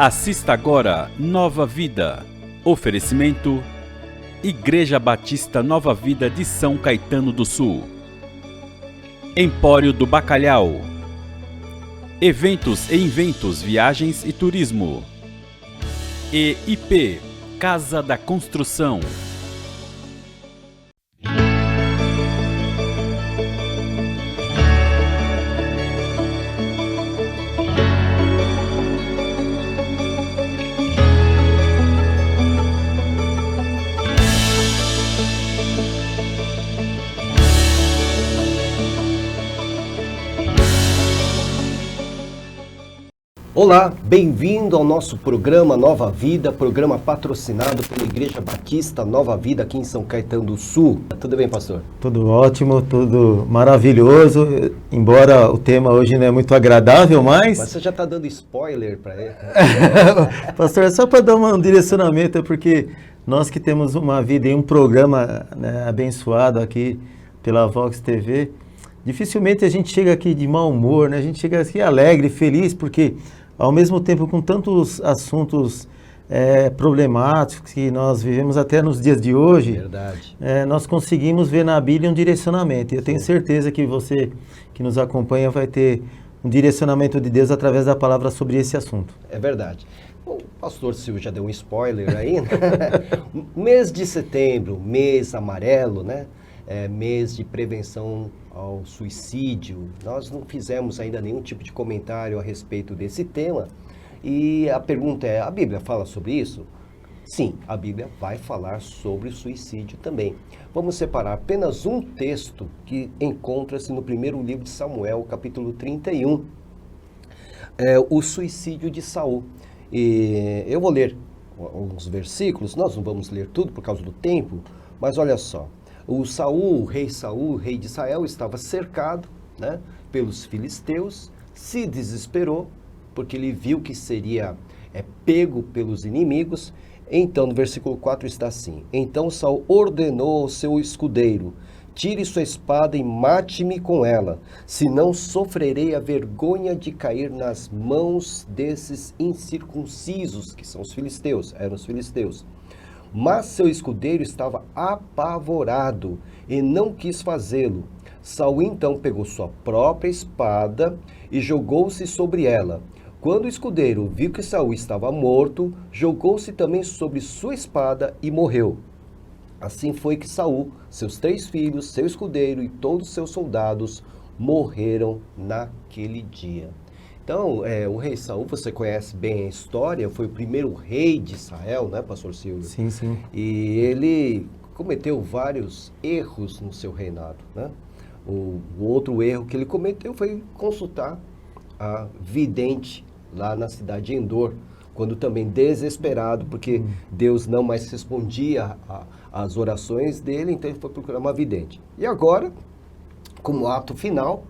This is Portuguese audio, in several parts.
Assista agora Nova Vida. Oferecimento: Igreja Batista Nova Vida de São Caetano do Sul. Empório do Bacalhau. Eventos e Inventos, Viagens e Turismo. E IP, Casa da Construção. Olá, bem-vindo ao nosso programa Nova Vida, programa patrocinado pela Igreja Batista Nova Vida aqui em São Caetano do Sul. Tudo bem, pastor? Tudo ótimo, tudo maravilhoso, embora o tema hoje não é muito agradável, mas você já está dando spoiler para ele. Pastor, é só para dar um direcionamento, porque nós que temos uma vida em um programa, né, abençoado aqui pela Vox TV, dificilmente a gente chega aqui de mau humor, né? A gente chega aqui alegre, feliz, porque ao mesmo tempo com tantos assuntos problemáticos que nós vivemos até nos dias de hoje, verdade. Nós conseguimos ver na Bíblia um direcionamento. E eu tenho certeza que você que nos acompanha vai ter um direcionamento de Deus através da palavra sobre esse assunto. É verdade. O pastor Silvio já deu um spoiler aí, né? Mês de setembro, mês amarelo, né? Mês de prevenção ao suicídio. Nós não fizemos ainda nenhum tipo de comentário a respeito desse tema. E a pergunta é, a Bíblia fala sobre isso? Sim, a Bíblia vai falar sobre o suicídio também. Vamos separar apenas um texto que encontra-se no primeiro livro de Samuel, capítulo 31. O suicídio de Saul. E eu vou ler alguns versículos, nós não vamos ler tudo por causa do tempo, mas olha só. O rei de Israel, estava cercado, né, pelos filisteus, se desesperou, porque ele viu que seria pego pelos inimigos. Então, no versículo 4 está assim: Então Saul ordenou ao seu escudeiro: tire sua espada e mate-me com ela, senão sofrerei a vergonha de cair nas mãos desses incircuncisos, que são os filisteus, eram os filisteus. Mas seu escudeiro estava apavorado e não quis fazê-lo. Saul então pegou sua própria espada e jogou-se sobre ela. Quando o escudeiro viu que Saul estava morto, jogou-se também sobre sua espada e morreu. Assim foi que Saul, seus 3 filhos, seu escudeiro e todos os seus soldados morreram naquele dia. Então, o rei Saul, você conhece bem a história, foi o primeiro rei de Israel, né, pastor Silvio? Sim, sim. E ele cometeu vários erros no seu reinado, né? O outro erro que ele cometeu foi consultar a vidente lá na cidade de Endor, quando também desesperado, porque Deus não mais respondia às orações dele, então ele foi procurar uma vidente. E agora, como ato final,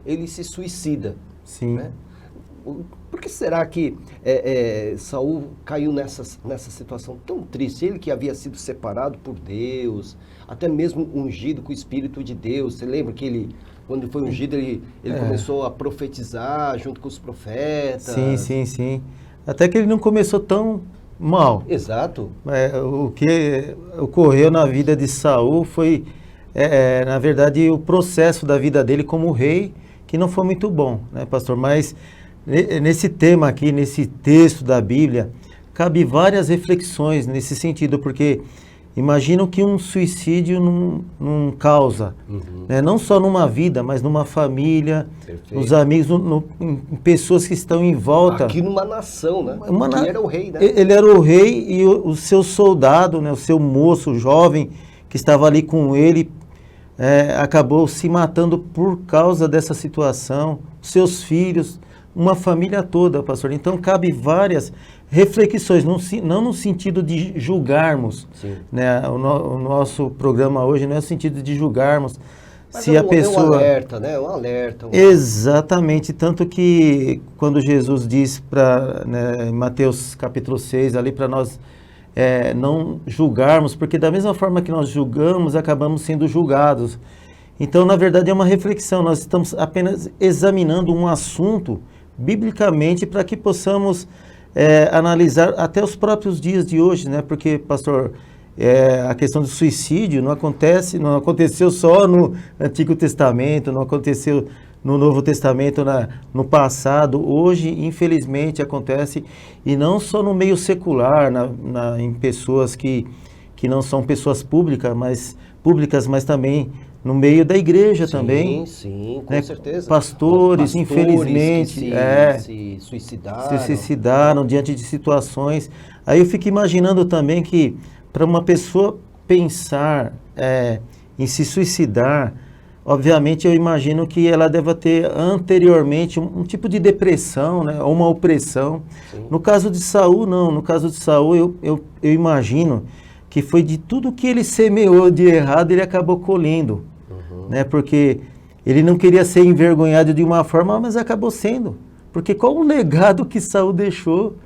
ele se suicida. Sim. Né? Por que será que Saul caiu nessa situação tão triste? Ele que havia sido separado por Deus, até mesmo ungido com o Espírito de Deus. Você lembra que ele, quando foi ungido, ele começou a profetizar junto com os profetas? Sim. Até que ele não começou tão mal. Exato. O que ocorreu na vida de Saul foi, na verdade, o processo da vida dele como rei, que não foi muito bom, né, pastor? Mas nesse tema aqui, nesse texto da Bíblia, cabe várias reflexões nesse sentido, porque imagina o que um suicídio não causa, né? Não só numa vida, mas numa família, perfeito, nos amigos, em pessoas que estão em volta. Aqui numa nação, né? Ele era o rei, né? Ele era o rei e o seu soldado, né? O seu moço, o jovem que estava ali com ele, acabou se matando por causa dessa situação, seus filhos, uma família toda, pastor. Então, cabe várias reflexões, não no sentido de julgarmos, né? O nosso programa hoje não é no sentido de julgarmos. Mas se a pessoa... um alerta, né? Um alerta. Exatamente, tanto que quando Jesus diz em Mateus capítulo 6, ali para nós não julgarmos, porque da mesma forma que nós julgamos, acabamos sendo julgados. Então, na verdade, é uma reflexão, nós estamos apenas examinando um assunto biblicamente para que possamos analisar até os próprios dias de hoje, né? Porque, pastor, a questão do suicídio não aconteceu só no Antigo Testamento, não aconteceu no Novo Testamento, no passado. Hoje, infelizmente, acontece, e não só no meio secular, em pessoas que não são pessoas públicas, mas também no meio da igreja também. Sim, com né? certeza. Pastores, infelizmente, se suicidaram. se suicidaram diante de situações. Aí eu fico imaginando também que para uma pessoa pensar em se suicidar, obviamente eu imagino que ela deva ter anteriormente um tipo de depressão, né, ou uma opressão. Sim. No caso de Saul, não. No caso de Saul, eu imagino que foi de tudo que ele semeou de errado, ele acabou colhendo. Né, porque ele não queria ser envergonhado de uma forma, mas acabou sendo. Porque qual o legado que Saul deixou,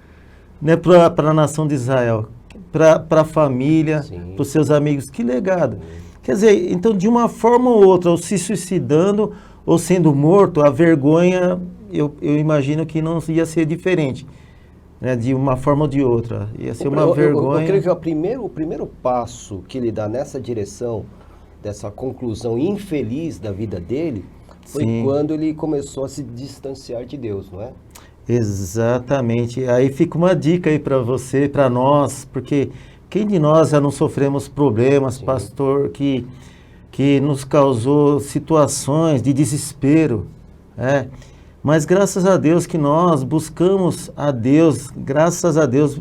né, para a nação de Israel? Para a família, para os seus amigos, que legado. Quer dizer, então de uma forma ou outra, ou se suicidando, ou sendo morto, a vergonha, eu imagino que não ia ser diferente, né, de uma forma ou de outra. Ia ser uma vergonha. Eu creio que o primeiro passo que ele dá nessa direção, dessa conclusão infeliz da vida dele, foi quando ele começou a se distanciar de Deus, não é? Exatamente. Aí fica uma dica aí para você, para nós, porque quem de nós já não sofremos problemas, pastor, que nos causou situações de desespero, mas graças a Deus que nós buscamos a Deus, graças a Deus,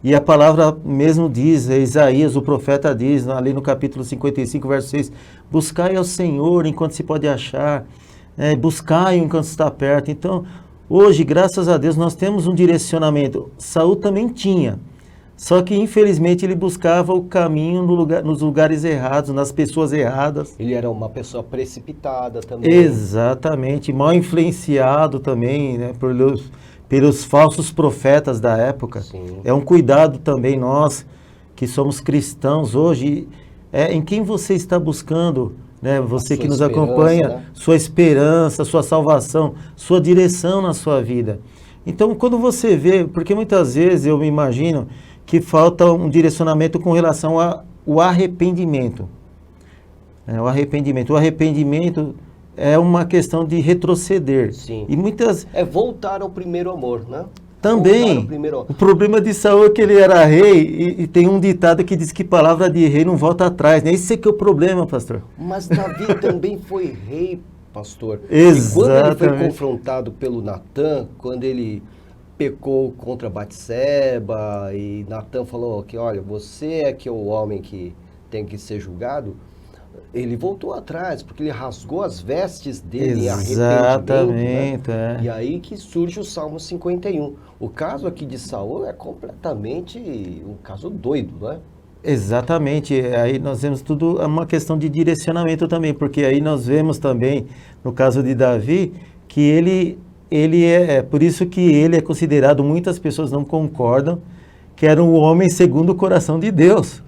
e a palavra mesmo diz, Isaías, o profeta diz, ali no capítulo 55, verso 6, buscai ao Senhor enquanto se pode achar, buscai enquanto está perto. Então, hoje, graças a Deus, nós temos um direcionamento. Saul também tinha, só que infelizmente ele buscava o caminho nos lugares errados, nas pessoas erradas. Ele era uma pessoa precipitada também. Exatamente, mal influenciado também, né, pelos falsos profetas da época. Sim. É um cuidado também nós, que somos cristãos hoje, em quem você está buscando, né? Você que nos acompanha, né? Sua esperança, sua salvação, sua direção na sua vida. Então, quando você vê, porque muitas vezes eu me imagino que falta um direcionamento com relação ao arrependimento. O arrependimento é uma questão de retroceder. Sim. E muitas... É voltar ao primeiro amor, né? Também, o problema de Saul é que ele era rei, e tem um ditado que diz que palavra de rei não volta atrás, né? Esse é que é o problema, pastor. Mas Davi também foi rei, pastor. Exatamente. E quando ele foi confrontado pelo Natã, quando ele pecou contra Batseba, e Natã falou que, olha, você é que é o homem que tem que ser julgado, ele voltou atrás, porque ele rasgou as vestes dele em arrependimento, né? E aí que surge o Salmo 51. O caso aqui de Saul é completamente um caso doido, né? Exatamente. Aí nós vemos tudo uma questão de direcionamento também, porque aí nós vemos também, no caso de Davi, que ele por isso que ele é considerado, muitas pessoas não concordam, que era um homem segundo o coração de Deus.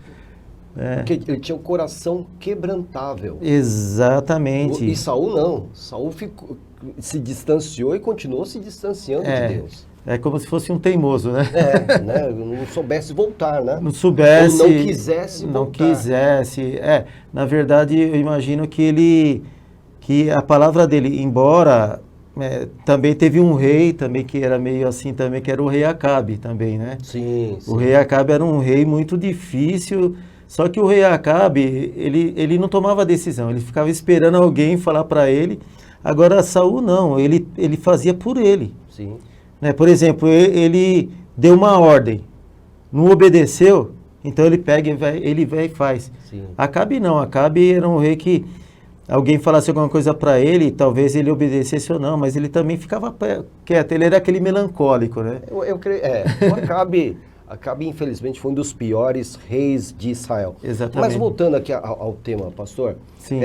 Porque ele tinha um coração quebrantável. Exatamente. E Saul não. Saul se distanciou e continuou se distanciando de Deus. É como se fosse um teimoso, né? Né? Não soubesse voltar, né? Não soubesse. Ou não quisesse voltar. Não quisesse. Na verdade, eu imagino que a palavra dele, embora também teve um rei também que era meio assim também, que era o rei Acabe também, né? Sim. O rei Acabe era um rei muito difícil. Só que o rei Acabe, ele não tomava decisão, ele ficava esperando alguém falar para ele. Agora Saul não, ele fazia por ele. Sim. Né? Por exemplo, ele deu uma ordem, não obedeceu, então ele pega ele vai e faz. Sim. Acabe não, Acabe era um rei que alguém falasse alguma coisa para ele, talvez ele obedecesse ou não, mas ele também ficava quieto, ele era aquele melancólico, né? Eu creio, o Acabe, infelizmente, foi um dos piores reis de Israel. Exatamente. Mas voltando aqui ao tema, pastor, Sim.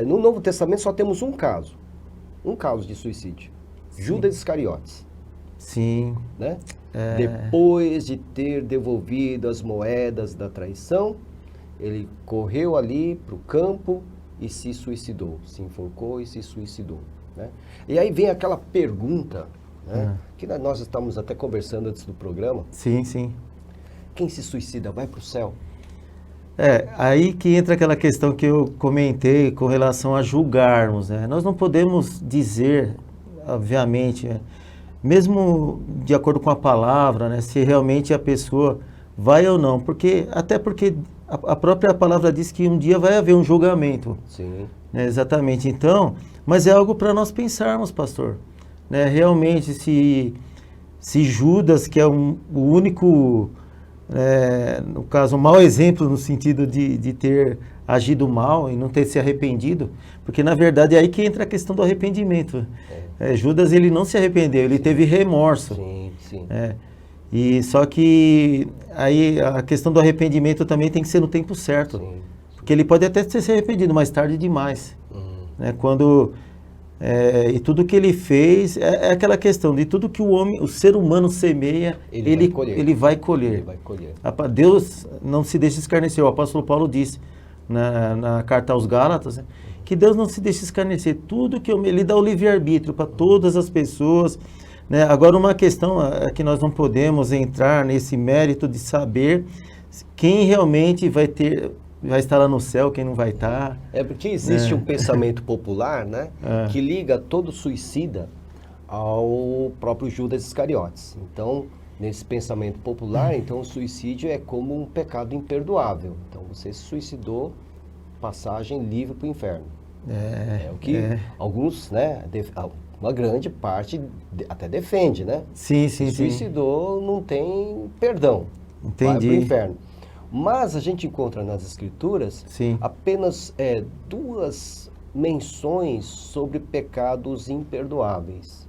No Novo Testamento só temos um caso de suicídio. Sim. Judas Iscariotes. Sim. Né? Depois de ter devolvido as moedas da traição, ele correu ali para o campo e se suicidou. Se enforcou e se suicidou. Né? E aí vem aquela pergunta né? Que nós estamos até conversando antes do programa. Sim, sim. Quem se suicida vai para o céu? Aí que entra aquela questão que eu comentei com relação a julgarmos, né? Nós não podemos dizer, obviamente, mesmo de acordo com a palavra, né, se realmente a pessoa vai ou não, até porque a própria palavra diz que um dia vai haver um julgamento. Sim. Né, exatamente. Então, mas é algo para nós pensarmos, pastor. Né? Realmente, se Judas, que é o único, no caso, um mau exemplo no sentido de ter agido mal e não ter se arrependido, porque na verdade é aí que entra a questão do arrependimento. Judas, ele não se arrependeu, ele teve remorso. Sim, sim. E só que aí a questão do arrependimento também tem que ser no tempo certo. Sim. Porque ele pode até ter se arrependido, mas tarde demais. Né? E tudo que ele fez é aquela questão de tudo que o ser humano semeia, ele vai colher. Ele vai colher. Deus não se deixa escarnecer. O apóstolo Paulo disse na carta aos Gálatas, né, que Deus não se deixa escarnecer. Tudo que ele dá o livre-arbítrio para todas as pessoas. Né? Agora, uma questão é que nós não podemos entrar nesse mérito de saber quem realmente vai estar lá no céu, quem não vai estar. Porque existe um pensamento popular, né, que liga todo suicida ao próprio Judas Iscariotes. Então, nesse pensamento popular, então o suicídio é como um pecado imperdoável. Então, você se suicidou, passagem livre para o inferno. É o que alguns, né, uma grande parte até defende, né? Sim. Suicidou, não tem perdão. Entendi. Vai para o inferno. Mas a gente encontra nas Escrituras apenas 2 menções sobre pecados imperdoáveis.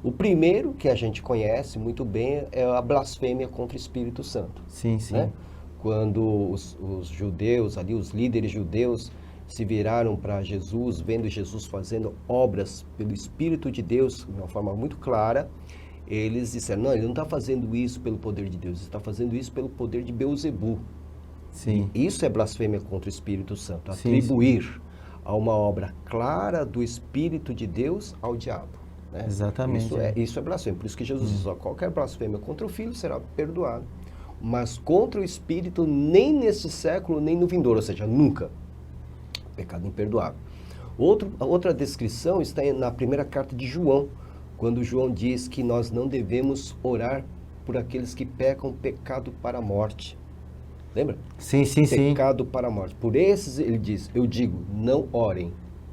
O primeiro, que a gente conhece muito bem, é a blasfêmia contra o Espírito Santo. Sim. Né? Quando os judeus, ali os líderes judeus, se viraram para Jesus, vendo Jesus fazendo obras pelo Espírito de Deus, de uma forma muito clara, eles disseram, não, ele não está fazendo isso pelo poder de Deus, ele está fazendo isso pelo poder de Beelzebu. Sim. Isso é blasfêmia contra o Espírito Santo, atribuir a uma obra clara do Espírito de Deus ao diabo. Né? Exatamente. Isso é blasfêmia, por isso que Jesus diz, qualquer blasfêmia contra o Filho será perdoado, mas contra o Espírito nem neste século, nem no vindouro, ou seja, nunca. Pecado imperdoável. Outra descrição está na primeira carta de João, quando João diz que nós não devemos orar por aqueles que pecam pecado para a morte. Lembra? Sim. Pecado para a morte. Por esses, ele diz, eu digo, não orem.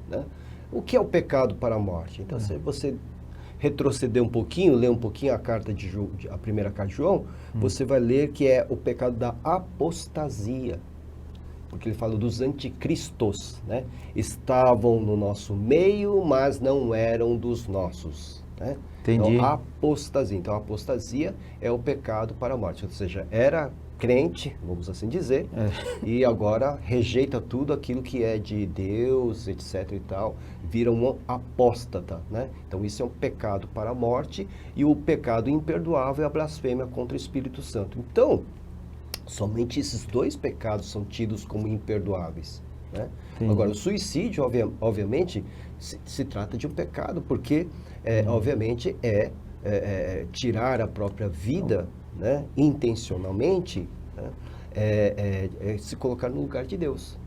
Né? O que é o pecado para a morte? Então, se você retroceder um pouquinho, ler um pouquinho a primeira carta de João, você vai ler que é o pecado da apostasia. Porque ele fala dos anticristos, né? Estavam no nosso meio, mas não eram dos nossos. Né? Entendi. Então, apostasia. Então, a apostasia é o pecado para a morte. Ou seja, era crente, vamos assim dizer, e agora rejeita tudo aquilo que é de Deus, etc. e tal, vira um apóstata. Né? Então, isso é um pecado para a morte, e o pecado imperdoável é a blasfêmia contra o Espírito Santo. Então, somente esses 2 pecados são tidos como imperdoáveis. Né? Agora, o suicídio, obviamente, se trata de um pecado, porque, obviamente, tirar a própria vida, né, intencionalmente, né, se colocar no lugar de Deus.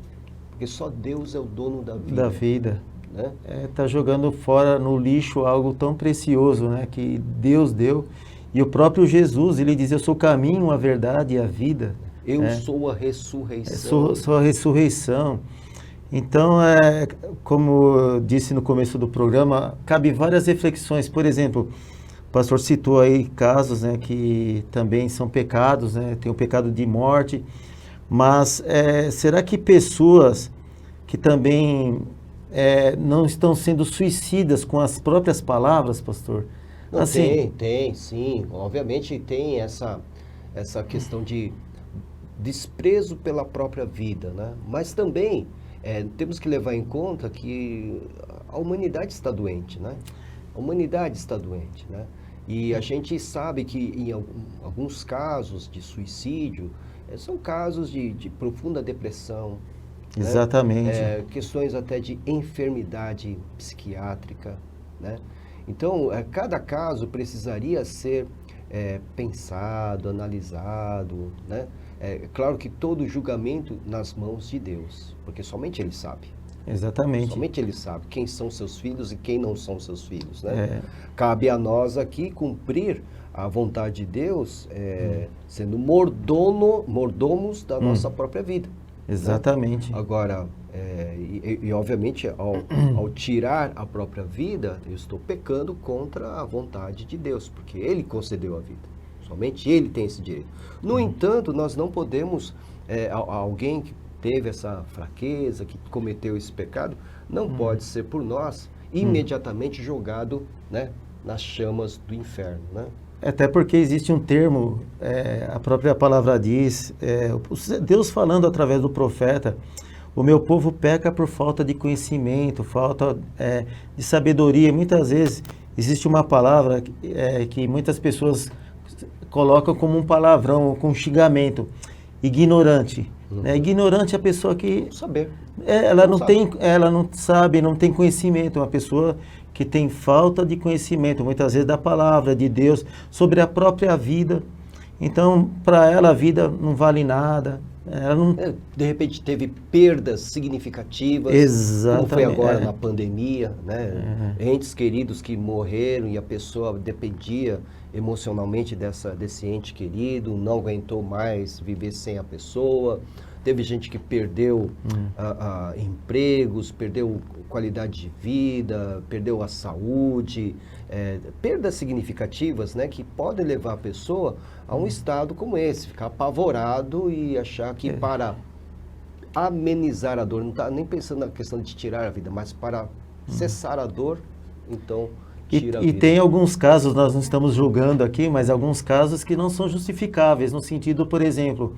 Porque só Deus é o dono da vida. Né? Tá jogando fora no lixo algo tão precioso, né, que Deus deu. E o próprio Jesus, ele diz, eu sou o caminho, a verdade e a vida. Eu sou a ressurreição. Sou a ressurreição. Então, como eu disse no começo do programa, cabe várias reflexões. Por exemplo, o pastor citou aí casos, né, que também são pecados, né, tem o pecado de morte. Mas será que pessoas que também não estão sendo suicidas com as próprias palavras, pastor? Não, assim, tem, sim. Obviamente tem essa questão de desprezo pela própria vida, né? Mas também temos que levar em conta que a humanidade está doente, né? A humanidade está doente, né? E a gente sabe que em alguns casos de suicídio, são casos de profunda depressão. Exatamente. Né? Questões até de enfermidade psiquiátrica, né? Então, cada caso precisaria ser pensado, analisado, né? É claro que todo julgamento nas mãos de Deus, porque somente Ele sabe. Exatamente. Somente Ele sabe quem são seus filhos e quem não são seus filhos, né? É. Cabe a nós aqui cumprir a vontade de Deus, sendo mordomos da nossa própria vida. Exatamente. Né? Agora, obviamente, ao tirar a própria vida, eu estou pecando contra a vontade de Deus, porque Ele concedeu a vida. Somente Ele tem esse direito. No entanto, nós não podemos, alguém que teve essa fraqueza, que cometeu esse pecado, não pode ser por nós imediatamente jogado, né, nas chamas do inferno, né? Até porque existe um termo, a própria palavra diz, Deus falando através do profeta, o meu povo peca por falta de conhecimento, falta de sabedoria. Muitas vezes existe uma palavra que muitas pessoas colocam como um palavrão, com um xingamento, ignorante. Ignorante é a pessoa que... Saber. Ela não sabe, não tem conhecimento, uma pessoa que tem falta de conhecimento, muitas vezes da palavra de Deus, sobre a própria vida. Então, para ela, a vida não vale nada. Ela não... De repente, teve perdas significativas. Exatamente. Como foi agora na pandemia, né? Entes queridos que morreram e a pessoa dependia emocionalmente desse ente querido, não aguentou mais viver sem a pessoa. Teve gente que perdeu empregos, perdeu qualidade de vida, perdeu a saúde, perdas significativas, né, que podem levar a pessoa a um estado como esse, ficar apavorado e achar que para amenizar a dor, não está nem pensando na questão de tirar a vida, mas para cessar a dor, então tira a vida. E tem alguns casos, nós não estamos julgando aqui, mas alguns casos que não são justificáveis, no sentido, por exemplo...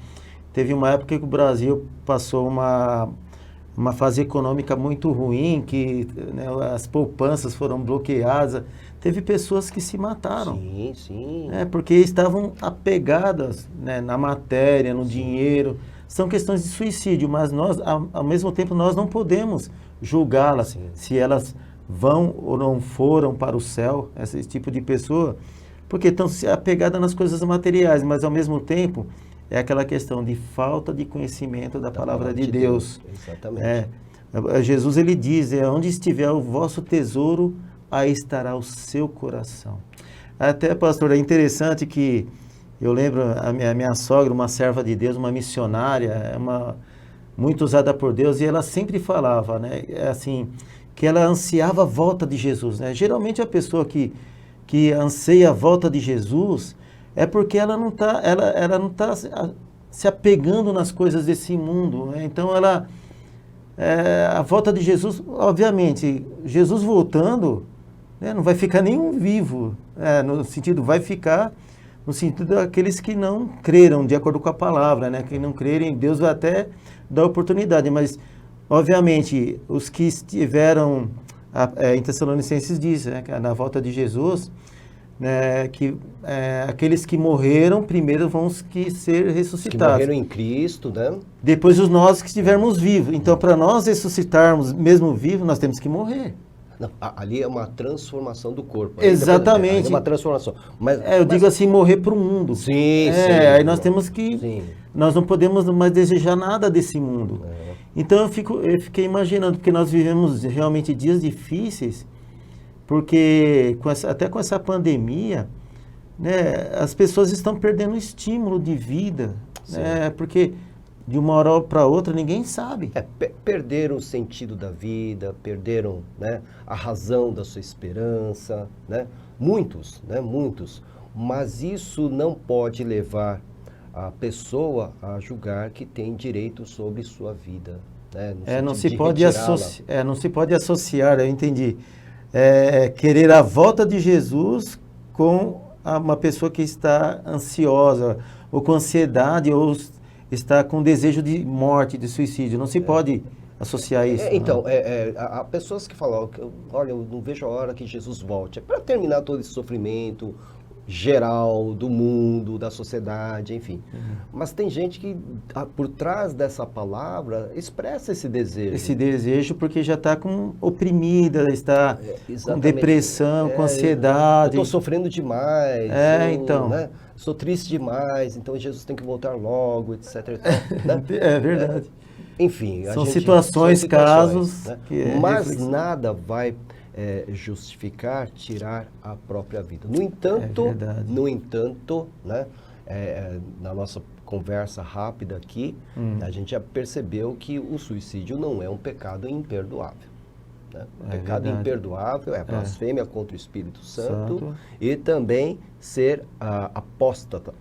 Teve uma época que o Brasil passou uma fase econômica muito ruim, que, né, as poupanças foram bloqueadas. Teve pessoas que se mataram. Sim, sim. Porque estavam apegadas, né, na matéria, no dinheiro. São questões de suicídio, mas nós, ao mesmo tempo, nós não podemos julgá-las se elas vão ou não foram para o céu, esse tipo de pessoa, porque estão apegadas nas coisas materiais, mas ao mesmo tempo... É aquela questão de falta de conhecimento da palavra de Deus. Exatamente. Jesus, ele diz, onde estiver o vosso tesouro, aí estará o seu coração. Até, pastor, é interessante que eu lembro a minha sogra, uma serva de Deus, uma missionária, muito usada por Deus, e ela sempre falava, né, assim, que ela ansiava a volta de Jesus, né? Geralmente a pessoa que anseia a volta de Jesus... É porque ela não está se apegando nas coisas desse mundo, né? Então, a volta de Jesus, obviamente, Jesus voltando, né, não vai ficar nenhum vivo, no sentido, vai ficar no sentido daqueles que não creram, de acordo com a palavra, né? Que não crerem, Deus vai até dar oportunidade, mas, obviamente, os que estiveram, em Tessalonicenses diz, né, que na volta de Jesus... que aqueles que morreram primeiro vão ser ressuscitados. Que morreram em Cristo, né? Depois nós que estivermos vivos. Então, para nós ressuscitarmos mesmo vivos, nós temos que morrer. Não, ali é uma transformação do corpo. Exatamente. É uma transformação. Eu digo assim, morrer para o mundo. Sim, sim. Aí nós temos que... Sim. Nós não podemos mais desejar nada desse mundo. Então, eu fiquei imaginando, porque nós vivemos realmente dias difíceis, porque até com essa pandemia, né, as pessoas estão perdendo o estímulo de vida, né, porque de uma hora para outra ninguém sabe. Perderam o sentido da vida, perderam, né, a razão da sua esperança, né? Muitos, mas isso não pode levar a pessoa a julgar que tem direito sobre sua vida. Né? Não se pode associar, eu entendi. Querer a volta de Jesus com uma pessoa que está ansiosa, ou com ansiedade, ou está com desejo de morte, de suicídio. Não se pode associar isso. Há pessoas que falam, olha, eu não vejo a hora que Jesus volte. É para terminar todo esse sofrimento. geral do mundo, da sociedade, enfim. Mas tem gente que, por trás dessa palavra, expressa esse desejo. Esse desejo porque já está oprimida, está com Exatamente. depressão, com ansiedade. Eu estou sofrendo demais. Então. Né, estou triste demais, então Jesus tem que voltar logo, etc. Né? É verdade. Enfim. São situações, casos. Né? Que Mas reflexão. nada vai justificar tirar a própria vida. No entanto, né, na nossa conversa rápida aqui, a gente já percebeu que o suicídio não é um pecado imperdoável. Né? O pecado verdade. imperdoável é a blasfêmia contra o Espírito Santo e também ser apóstata,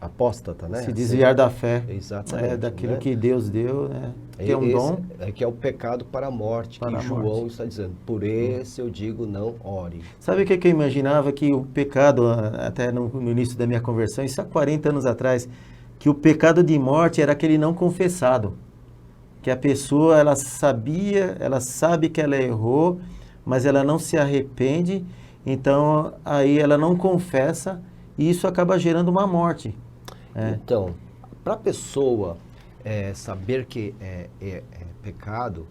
né? Se desviar da fé. Exatamente. Daquilo né? que Deus deu, né? Que é um dom. Que é o pecado para a morte, que João está dizendo. Por esse eu digo, não ore. Sabe o que eu imaginava? Que o pecado, até no início da minha conversão, isso há 40 anos atrás, que o pecado de morte era aquele não confessado. Que a pessoa, ela sabe que ela errou, mas ela não se arrepende, então aí ela não confessa e isso acaba gerando uma morte. Então, para a pessoa saber que é pecado,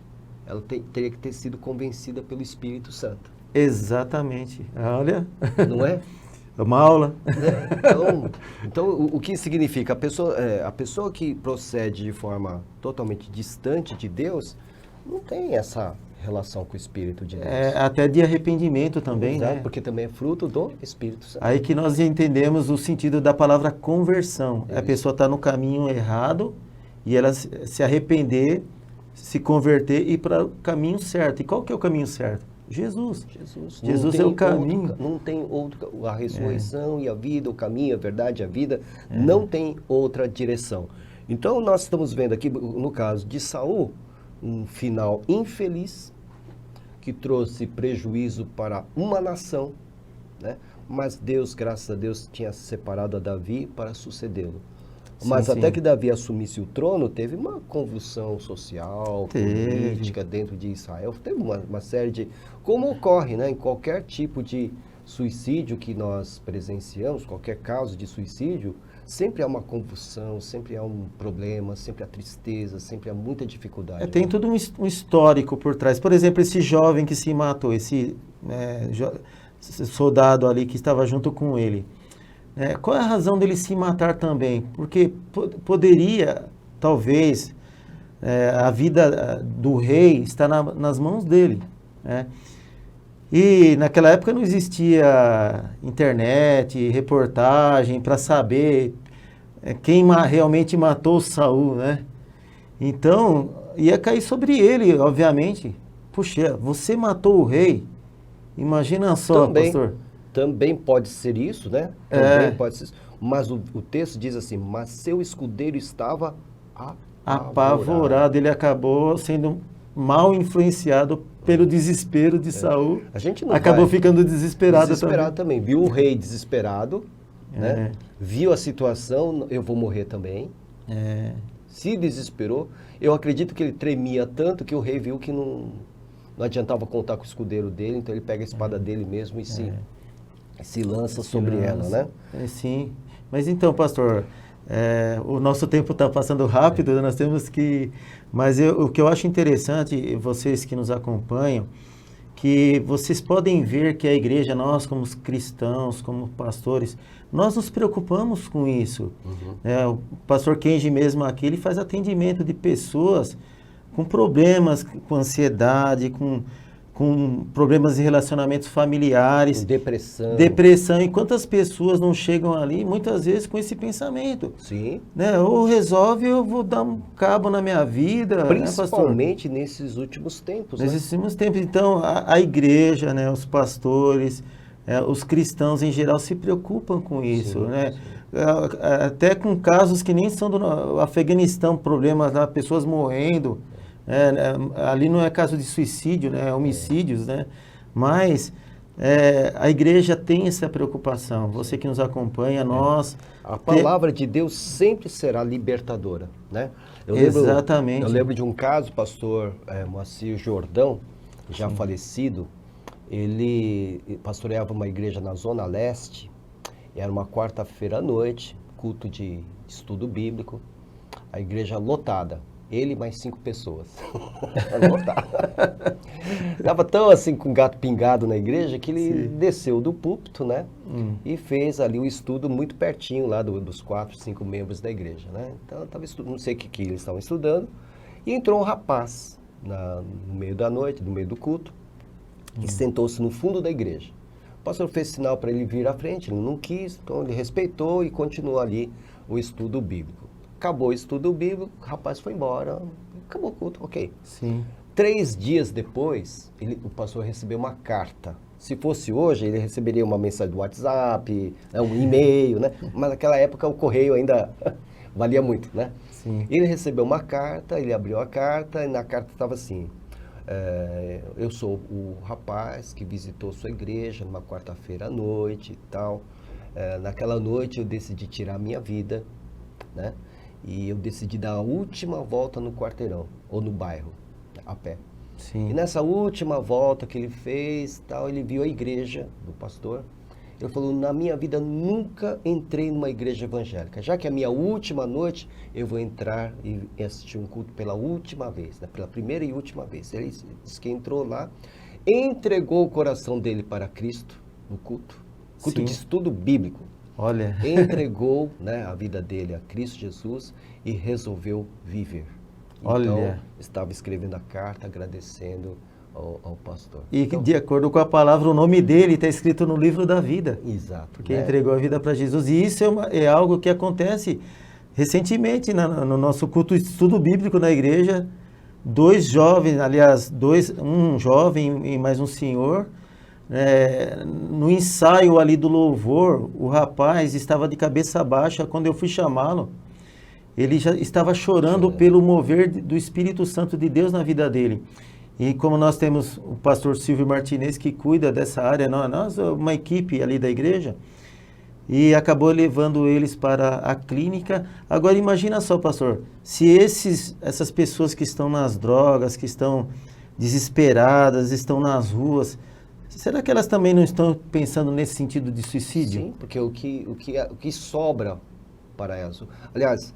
ela teria que ter sido convencida pelo Espírito Santo. Exatamente. Olha. Não é? Uma aula. Então, o que significa? A pessoa que procede de forma totalmente distante de Deus não tem essa relação com o Espírito de Deus. Até de arrependimento também, Exato, né? porque também é fruto do Espírito Santo. Aí que nós entendemos o sentido da palavra conversão. A pessoa está no caminho errado e ela se arrepender, se converter e ir para o caminho certo. E qual que é o caminho certo? Jesus. Jesus é o caminho. Não tem outro. A ressurreição e a vida, o caminho, a verdade, a vida, não tem outra direção. Então nós estamos vendo aqui, no caso de Saul, um final infeliz que trouxe prejuízo para uma nação, né? Mas Deus, graças a Deus, tinha separado a Davi para sucedê-lo. Mas até que Davi assumisse o trono, teve uma convulsão social, política dentro de Israel. Teve uma série de... Como ocorre, né, em qualquer tipo de suicídio que nós presenciamos, qualquer caso de suicídio, sempre há uma convulsão, sempre há um problema, sempre há tristeza, sempre há muita dificuldade. Tem todo um histórico por trás. Por exemplo, esse jovem que se matou, esse soldado ali que estava junto com ele. Qual é a razão dele se matar também? Porque poderia, talvez, a vida do rei estar nas mãos dele. Né? E naquela época não existia internet, reportagem para saber quem realmente matou Saul, né? Então, ia cair sobre ele, obviamente. Puxa, você matou o rei? Imagina só, pastor. Também pode ser isso, né? Também pode ser isso. Mas o texto diz assim, mas seu escudeiro estava apavorado. Ele acabou sendo mal influenciado pelo desespero de Saul. A gente não acabou ficando desesperado também. Viu o rei desesperado, né? Viu a situação, eu vou morrer também. Se desesperou. Eu acredito que ele tremia tanto que o rei viu que não adiantava contar com o escudeiro dele, então ele pega a espada dele mesmo e se lança sobre ela, né? Sim. Mas então, pastor, o nosso tempo está passando rápido, nós temos que... Mas o que eu acho interessante, vocês que nos acompanham, que vocês podem ver que a igreja, nós como cristãos, como pastores, nós nos preocupamos com isso. O pastor Kenji mesmo aqui, ele faz atendimento de pessoas com problemas, com ansiedade, com problemas de relacionamentos familiares. Depressão. E quantas pessoas não chegam ali, muitas vezes, com esse pensamento? Sim. Né? Ou resolve, eu vou dar um cabo na minha vida. Principalmente nesses últimos tempos. Nesses últimos tempos. Então, a igreja, né, os pastores, os cristãos em geral se preocupam com isso. Né? Até com casos que nem são do Afeganistão, problemas lá, pessoas morrendo. Ali não é caso de suicídio, né? Homicídios, né? Mas a igreja tem essa preocupação. Você que nos acompanha, nós... A palavra de Deus sempre será libertadora, né? Exatamente. Eu lembro de um caso, pastor Moacir Jordão, já falecido, ele pastoreava uma igreja na Zona Leste Era uma quarta-feira à noite, culto de estudo bíblico, a igreja lotada. Ele mais 5 pessoas. Lotada. Tava tão assim com gato pingado na igreja que ele desceu do púlpito, né? E fez ali o estudo muito pertinho lá dos 4, 5 membros da igreja, né? Então eu tava estudando, não sei o que eles estavam estudando, e entrou um rapaz no meio da noite, no meio do culto, e sentou-se no fundo da igreja. O pastor fez sinal para ele vir à frente, ele não quis, então ele respeitou e continuou ali o estudo bíblico. Acabou o estudo bíblico, o rapaz foi embora, acabou o culto, ok. Sim. 3 dias depois, o pastor recebeu uma carta. Se fosse hoje, ele receberia uma mensagem do WhatsApp, né, um e-mail, né? Mas naquela época o correio ainda valia muito, né? Sim. Ele recebeu uma carta, ele abriu a carta e na carta estava assim: eu sou o rapaz que visitou sua igreja numa quarta-feira à noite e tal. Naquela noite eu decidi tirar a minha vida, né? E eu decidi dar a última volta no quarteirão, ou no bairro, a pé. Sim. E nessa última volta que ele fez, tal, ele viu a igreja do pastor. Ele falou: na minha vida nunca entrei numa igreja evangélica. Já que é a minha última noite, eu vou entrar e assistir um culto pela última vez, né? Pela primeira e última vez. Ele disse que entrou lá, entregou o coração dele para Cristo no culto Sim. de estudo bíblico. Olha. Entregou, né, a vida dele a Cristo Jesus e resolveu viver. Olha. Então, estava escrevendo a carta agradecendo ao pastor. E então, de acordo com a palavra, o nome dele está escrito no livro da vida. Exato. Porque entregou a vida para Jesus. E isso é algo que acontece recentemente no nosso culto de estudo bíblico na igreja. 2 jovens, aliás, um jovem e mais um senhor. No ensaio ali do louvor, o rapaz estava de cabeça baixa. Quando eu fui chamá-lo, ele já estava chorando pelo mover do Espírito Santo de Deus na vida dele. E como nós temos o pastor Silvio Martinez que cuida dessa área, nós uma equipe ali da igreja, e acabou levando eles para a clínica. Agora imagina só, pastor, se essas pessoas que estão nas drogas, que estão desesperadas, estão nas ruas, será que elas também não estão pensando nesse sentido de suicídio? Sim, porque o que sobra para elas, aliás,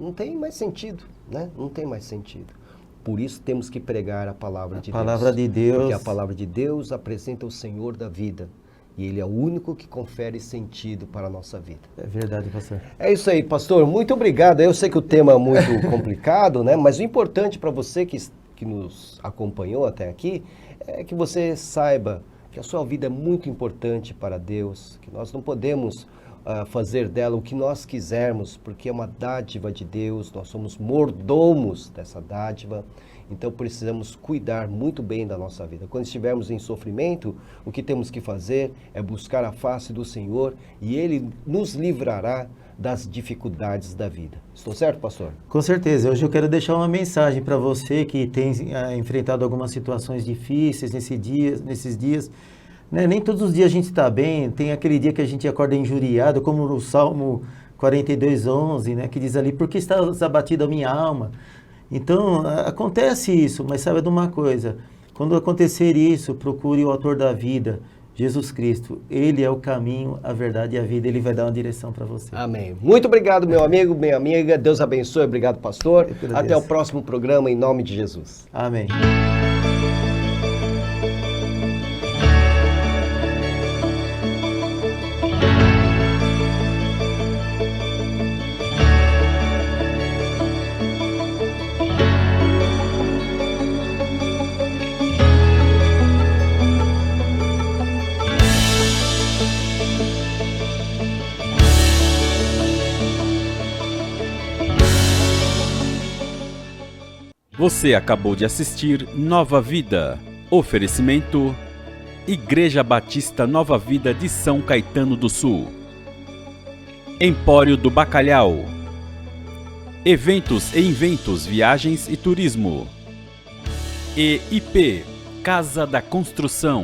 não tem mais sentido, né? Não tem mais sentido. Por isso temos que pregar a palavra de Deus. A palavra de Deus. Porque a palavra de Deus apresenta o Senhor da vida. E Ele é o único que confere sentido para a nossa vida. É verdade, pastor. É isso aí, pastor. Muito obrigado. Eu sei que o tema é muito complicado, né? Mas o importante para você que nos acompanhou até aqui é que você saiba que a sua vida é muito importante para Deus, que nós não podemos fazer dela o que nós quisermos, porque é uma dádiva de Deus, nós somos mordomos dessa dádiva, então precisamos cuidar muito bem da nossa vida. Quando estivermos em sofrimento, o que temos que fazer é buscar a face do Senhor e Ele nos livrará das dificuldades da vida. Estou certo, pastor? Com certeza. Hoje eu quero deixar uma mensagem para você que tem enfrentado algumas situações difíceis nesses dias. Nem todos os dias a gente está bem, tem aquele dia que a gente acorda injuriado, como no Salmo 42:11, né, que diz ali: por que estás abatida a minha alma? Então, acontece isso, mas saiba de uma coisa: quando acontecer isso, procure o autor da vida, Jesus Cristo. Ele é o caminho, a verdade e a vida. Ele vai dar uma direção para você. Amém. Muito obrigado, meu amigo, minha amiga. Deus abençoe. Obrigado, pastor. Até o próximo programa, em nome de Jesus. Amém. Você acabou de assistir Nova Vida. Oferecimento: Igreja Batista Nova Vida de São Caetano do Sul. Empório do Bacalhau. Eventos e Inventos, Viagens e Turismo. EIP, Casa da Construção.